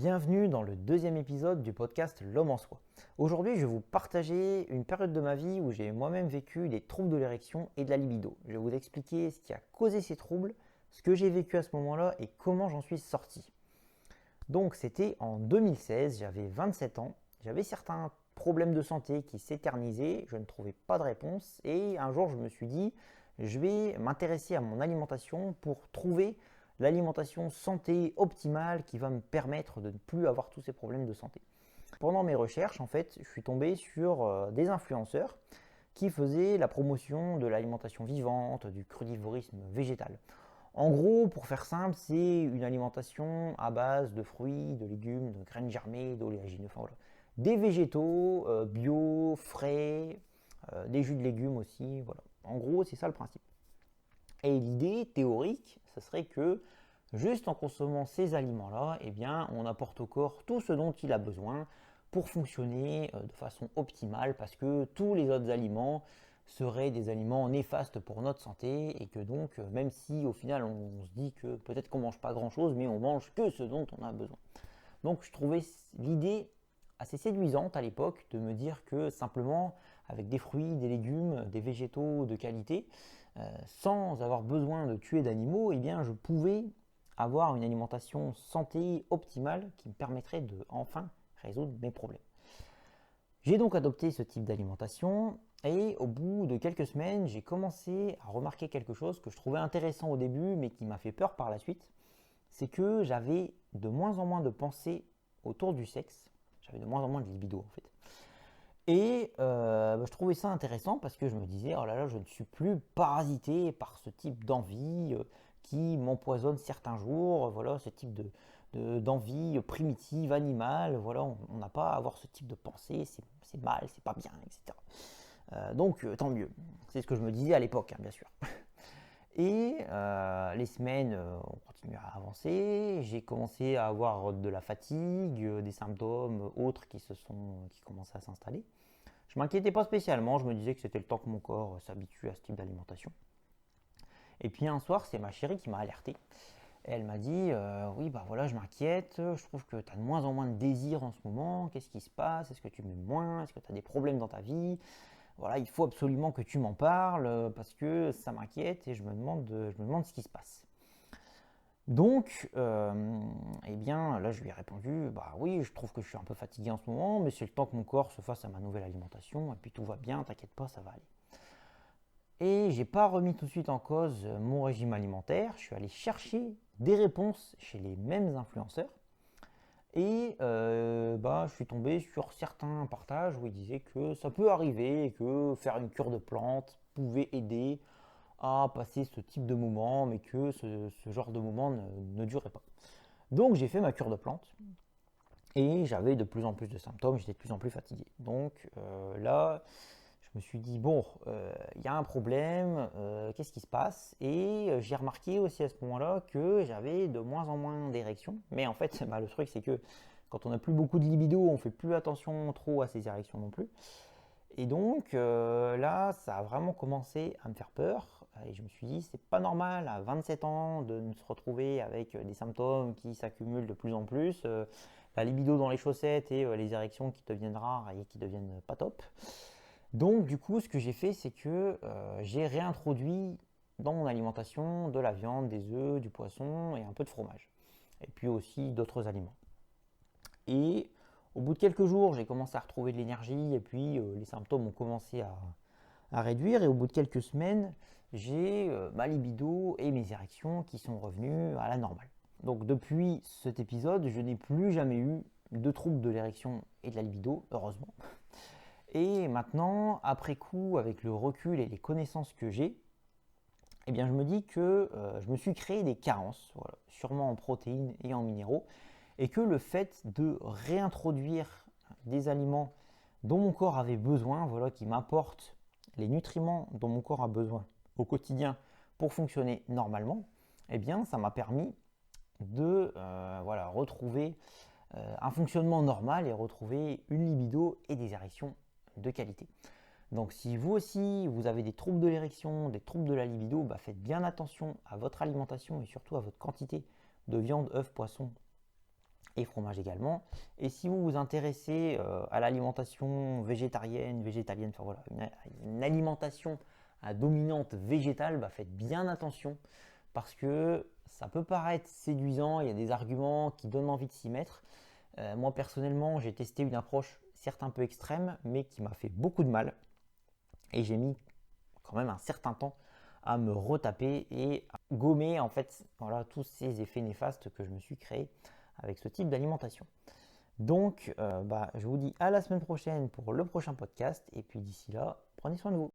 Bienvenue dans le deuxième épisode du podcast L'homme en soi. Aujourd'hui, je vais vous partager une période de ma vie où j'ai moi-même vécu des troubles de l'érection et de la libido. Je vais vous expliquer ce qui a causé ces troubles, ce que j'ai vécu à ce moment-là et comment j'en suis sorti. Donc c'était en 2016, j'avais 27 ans, j'avais certains problèmes de santé qui s'éternisaient, je ne trouvais pas de réponse et un jour je me suis dit je vais m'intéresser à mon alimentation pour trouver l'alimentation santé optimale qui va me permettre de ne plus avoir tous ces problèmes de santé. Pendant mes recherches, en fait, je suis tombé sur des influenceurs qui faisaient la promotion de l'alimentation vivante, du crudivorisme végétal. En gros, pour faire simple, c'est une alimentation à base de fruits, de légumes, de graines germées, d'oléagineux, enfin voilà. Des végétaux bio, frais, des jus de légumes aussi, voilà. En gros, c'est ça le principe. Et l'idée théorique, ce serait que juste en consommant ces aliments-là, eh bien, on apporte au corps tout ce dont il a besoin pour fonctionner de façon optimale, parce que tous les autres aliments seraient des aliments néfastes pour notre santé, et que donc, même si au final on se dit que peut-être qu'on mange pas grand-chose, mais on mange que ce dont on a besoin. Donc je trouvais l'idée assez séduisante à l'époque de me dire que simplement avec des fruits, des légumes, des végétaux de qualité, sans avoir besoin de tuer d'animaux, eh bien je pouvais avoir une alimentation santé optimale qui me permettrait de enfin résoudre mes problèmes. J'ai donc adopté ce type d'alimentation et au bout de quelques semaines, j'ai commencé à remarquer quelque chose que je trouvais intéressant au début mais qui m'a fait peur par la suite. C'est que j'avais de moins en moins de pensées autour du sexe, j'avais de moins en moins de libido en fait. Et je trouvais ça intéressant parce que je me disais, oh là là, je ne suis plus parasité par ce type d'envie qui m'empoisonne certains jours, voilà, ce type d'envie primitive, animale, voilà, on n'a pas à avoir ce type de pensée, c'est mal, c'est pas bien, etc. Donc tant mieux, c'est ce que je me disais à l'époque, hein, bien sûr. Et les semaines ont continué à avancer, j'ai commencé à avoir de la fatigue, des symptômes autres qui commençaient à s'installer. Je m'inquiétais pas spécialement, je me disais que c'était le temps que mon corps s'habitue à ce type d'alimentation. Et puis un soir, c'est ma chérie qui m'a alerté. Et elle m'a dit oui, bah voilà, je m'inquiète, je trouve que tu as de moins en moins de désir en ce moment, qu'est-ce qui se passe, est-ce que tu m'aimes moins, est-ce que tu as des problèmes dans ta vie, voilà, il faut absolument que tu m'en parles parce que ça m'inquiète et je me demande ce qui se passe. Donc, eh bien, là, je lui ai répondu, bah oui, je trouve que je suis un peu fatigué en ce moment, mais c'est le temps que mon corps se fasse à ma nouvelle alimentation et puis tout va bien, t'inquiète pas, ça va aller. Et j'ai pas remis tout de suite en cause mon régime alimentaire, je suis allé chercher des réponses chez les mêmes influenceurs. Et je suis tombé sur certains partages où ils disaient que ça peut arriver et que faire une cure de plantes pouvait aider à passer ce type de moment, mais que ce genre de moment ne durait pas. Donc j'ai fait ma cure de plantes et j'avais de plus en plus de symptômes, j'étais de plus en plus fatigué. Donc là, je me suis dit, bon, il y a un problème, qu'est-ce qui se passe? Et j'ai remarqué aussi à ce moment-là que j'avais de moins en moins d'érections. Mais en fait, le truc, c'est que quand on n'a plus beaucoup de libido, on fait plus attention trop à ses érections non plus. Et donc là, ça a vraiment commencé à me faire peur. Et je me suis dit, c'est pas normal à 27 ans de se retrouver avec des symptômes qui s'accumulent de plus en plus, la libido dans les chaussettes et les érections qui deviennent rares et qui deviennent pas top. Donc du coup, ce que j'ai fait, c'est que j'ai réintroduit dans mon alimentation de la viande, des œufs, du poisson et un peu de fromage. Et puis aussi d'autres aliments. Et au bout de quelques jours, j'ai commencé à retrouver de l'énergie et puis les symptômes ont commencé à réduire. Et au bout de quelques semaines, j'ai ma libido et mes érections qui sont revenues à la normale. Donc depuis cet épisode, je n'ai plus jamais eu de troubles de l'érection et de la libido, heureusement. Et maintenant, après coup, avec le recul et les connaissances que j'ai, eh bien, je me dis que je me suis créé des carences, voilà, sûrement en protéines et en minéraux, et que le fait de réintroduire des aliments dont mon corps avait besoin, voilà, qui m'apportent les nutriments dont mon corps a besoin au quotidien pour fonctionner normalement, eh bien, ça m'a permis de retrouver un fonctionnement normal et retrouver une libido et des érections de qualité. Donc si vous aussi vous avez des troubles de l'érection, des troubles de la libido, faites bien attention à votre alimentation et surtout à votre quantité de viande, œufs, poissons et fromage également. Et si vous vous intéressez à l'alimentation végétarienne, enfin voilà, une alimentation à dominante végétale, faites bien attention parce que ça peut paraître séduisant, il y a des arguments qui donnent envie de s'y mettre. Moi personnellement, j'ai testé une approche certes un peu extrême, mais qui m'a fait beaucoup de mal. Et j'ai mis quand même un certain temps à me retaper et à gommer en fait voilà, tous ces effets néfastes que je me suis créé avec ce type d'alimentation. Donc je vous dis à la semaine prochaine pour le prochain podcast et puis d'ici là, prenez soin de vous.